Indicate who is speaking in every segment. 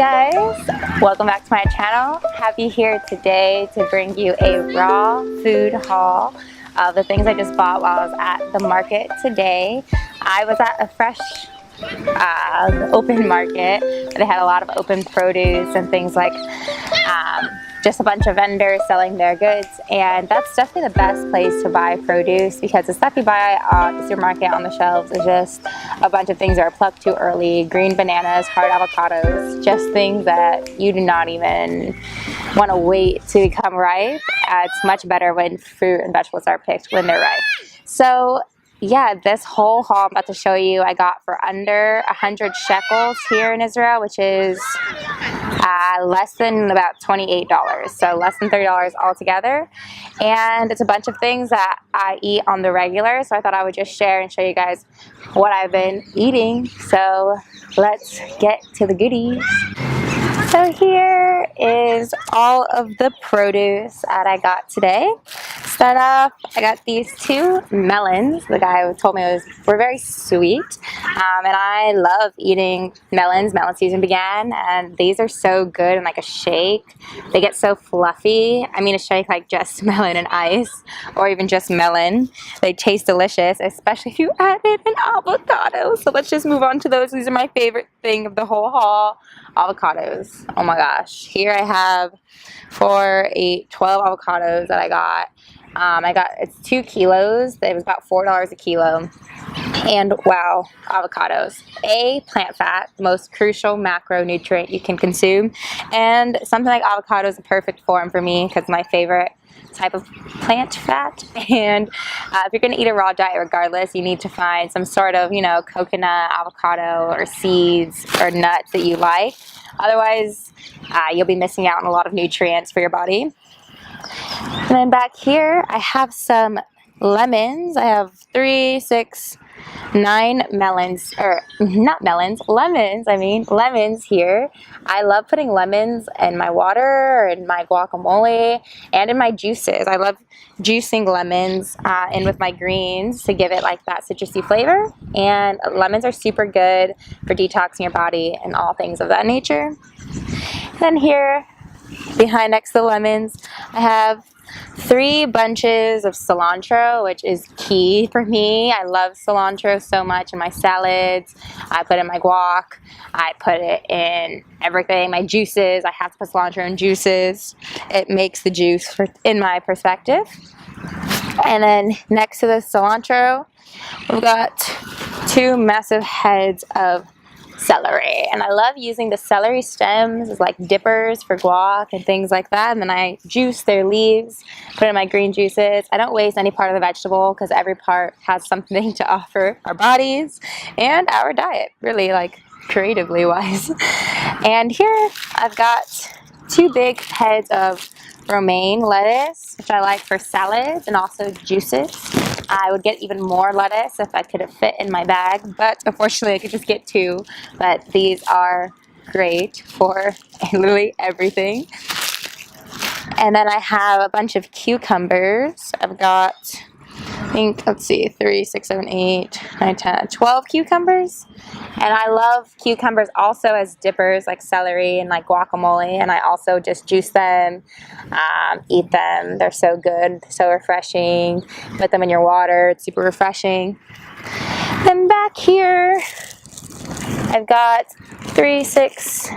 Speaker 1: guys, welcome back to my channel. Happy here today to bring you a raw food haul of the things I just bought while I was at the market today. I was at a fresh open market. They had a lot of open produce and things like just a bunch of vendors selling their goods, and that's definitely the best place to buy produce because the stuff you buy at the supermarket on the shelves is just a bunch of things that are plucked too early, green bananas, hard avocados, just things that you do not even want to wait to become ripe. It's much better when fruit and vegetables are picked when they're ripe. So yeah, this whole haul I'm about to show you I got for under 100 shekels here in Israel, which is less than about $28, so less than $30 altogether. And it's a bunch of things that I eat on the regular, so I thought I would just share and show you guys what I've been eating. So let's get to the goodies. So here is all of the produce that I got today. Start off, I got these two melons. The guy told me were very sweet, and I love eating melons. Melon season began, and these are so good in like a shake. They get so fluffy. I mean, a shake like just melon and ice, or even just melon. They taste delicious, especially if you add in an avocado. So let's just move on to those. These are my favorite thing of the whole haul. Avocados. Oh my gosh. Here I have 12 avocados that I got. It's 2 kilos. It was about $4 a kilo. And wow, avocados. Plant fat, the most crucial macronutrient you can consume. And something like avocado is a perfect form for me because my favorite type of plant fat. And if you're going to eat a raw diet regardless, you need to find some sort of, coconut, avocado, or seeds or nuts that you like. Otherwise, you'll be missing out on a lot of nutrients for your body. And then back here, I have some lemons. I have 3, 6, 9 melons, or not melons, lemons. Lemons here. I love putting lemons in my water, or in my guacamole, and in my juices. I love juicing lemons in with my greens to give it like that citrusy flavor. And lemons are super good for detoxing your body and all things of that nature. And then here, behind next to the lemons, I have 3 bunches of cilantro, which is key for me. I love cilantro so much in my salads. I put it in my guac. I put it in everything. My juices, I have to put cilantro in juices. It makes the juice, in my perspective. And then next to the cilantro, we've got 2 massive heads of celery, and I love using the celery stems as like dippers for guac and things like that, and then I juice their leaves, put in my green juices. I don't waste any part of the vegetable because every part has something to offer our bodies and our diet, really, like creatively wise. And here I've got 2 big heads of romaine lettuce, which I like for salads and also juices. I would get even more lettuce if I could have fit in my bag, but unfortunately I could just get 2. But these are great for literally everything. And then I have a bunch of cucumbers. I've got, let's see, 3, 6, 7, 8, 9, 10, 12 cucumbers. And I love cucumbers also as dippers, like celery and like guacamole. And I also just juice them, eat them. They're so good, so refreshing. Put them in your water, it's super refreshing. Then back here, I've got 3, 6,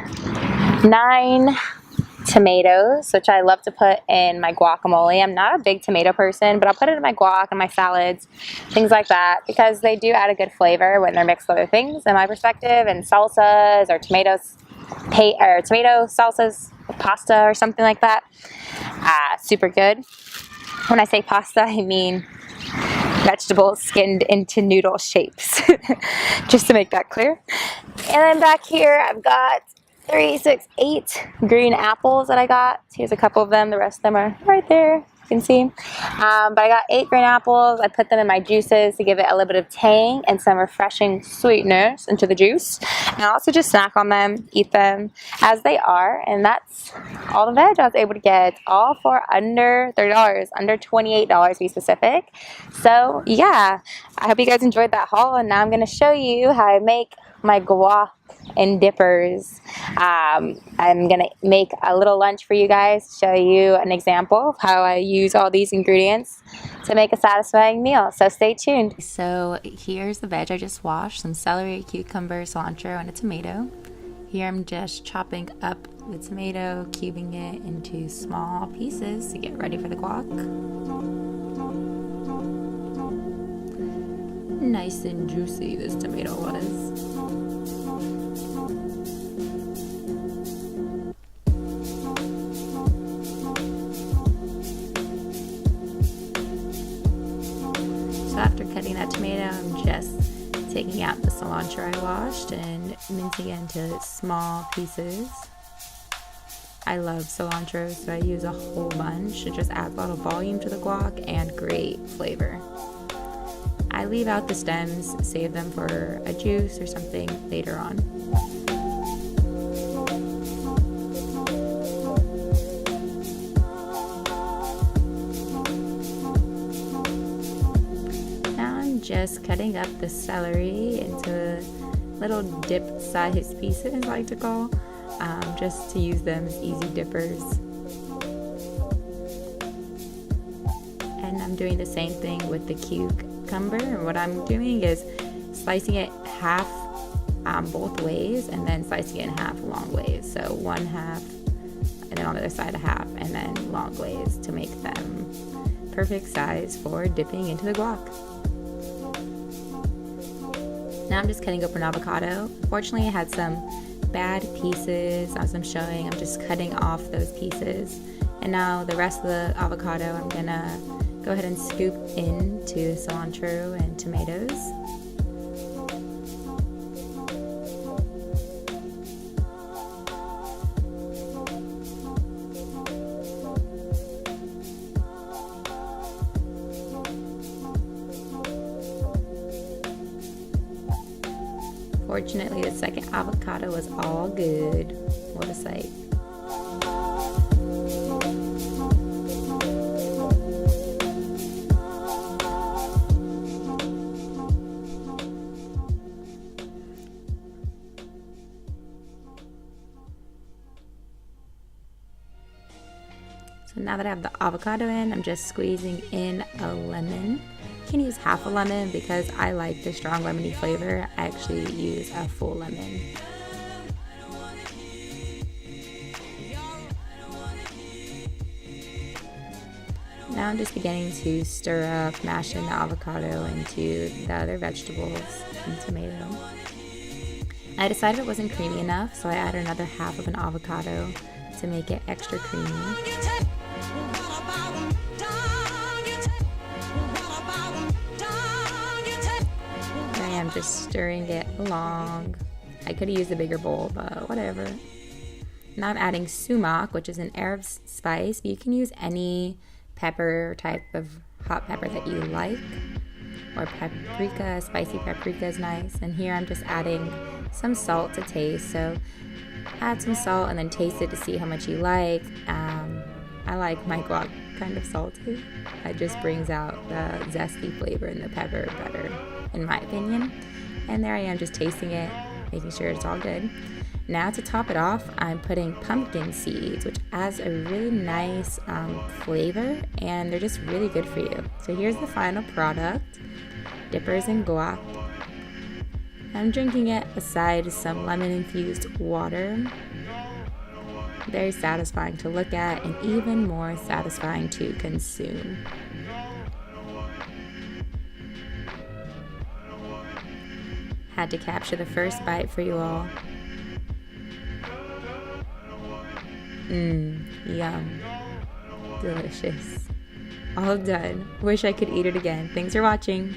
Speaker 1: 9 tomatoes, which I love to put in my guacamole. I'm not a big tomato person, but I'll put it in my guac and my salads, things like that, because they do add a good flavor when they're mixed with other things, in my perspective, and salsas or tomato salsas, pasta or something like that. Super good. When I say pasta, I mean vegetables skinned into noodle shapes, just to make that clear. And then back here, I've got 3, 6, 8 green apples that I got. Here's a couple of them. The rest of them are right there, you can see. But I got 8 green apples. I put them in my juices to give it a little bit of tang and some refreshing sweetness into the juice. And I also just snack on them, eat them as they are. And that's all the veg I was able to get, all for under $30, under $28 to be specific. So yeah, I hope you guys enjoyed that haul. And now I'm going to show you how I make my guac and dippers. I'm gonna make a little lunch for you guys, show you an example of how I use all these ingredients to make a satisfying meal. So stay tuned. So here's the veg I just washed: some celery, cucumber, cilantro, and a tomato. Here I'm just chopping up the tomato, cubing it into small pieces to get ready for the guac. Nice and juicy this tomato was. So after cutting that tomato, I'm just taking out the cilantro I washed and mincing it into small pieces. I love cilantro, so I use a whole bunch. It just adds a lot of volume to the guac and great flavor. I leave out the stems, save them for a juice or something later on. Now I'm just cutting up the celery into little dip-sized pieces, I like to call, just to use them as easy dippers. And I'm doing the same thing with the cucumber. And what I'm doing is slicing it half both ways, and then slicing it in half long ways. So one half, and then on the other side a half, and then long ways to make them perfect size for dipping into the guac. Now I'm just cutting open an avocado. Fortunately, I had some bad pieces as I'm showing. I'm just cutting off those pieces. And now the rest of the avocado I'm gonna go ahead and scoop into cilantro and tomatoes. Fortunately, the second avocado was all good. What a sight. So now that I have the avocado in, I'm just squeezing in a lemon. You can use half a lemon because I like the strong lemony flavor. I actually use a full lemon. Now I'm just beginning to stir up, mash in the avocado into the other vegetables and tomato. I decided it wasn't creamy enough, so I added another half of an avocado to make it extra creamy. I'm just stirring it along. I could have used a bigger bowl, but whatever. Now I'm adding sumac, which is an Arab spice, but you can use any pepper type of hot pepper that you like, or paprika. Spicy paprika is nice. And here I'm just adding some salt to taste, so add some salt and then taste it to see how much you like. I like my guac kind of salty. It just brings out the zesty flavor in the pepper better, in my opinion. And there I am, just tasting it, making sure it's all good. Now to top it off, I'm putting pumpkin seeds, which adds a really nice flavor, and they're just really good for you. So here's the final product: dippers and guac. I'm drinking it aside some lemon-infused water. Very satisfying to look at, and even more satisfying to consume. Had to capture the first bite for you all. Yum. Delicious. All done. Wish I could eat it again. Thanks for watching.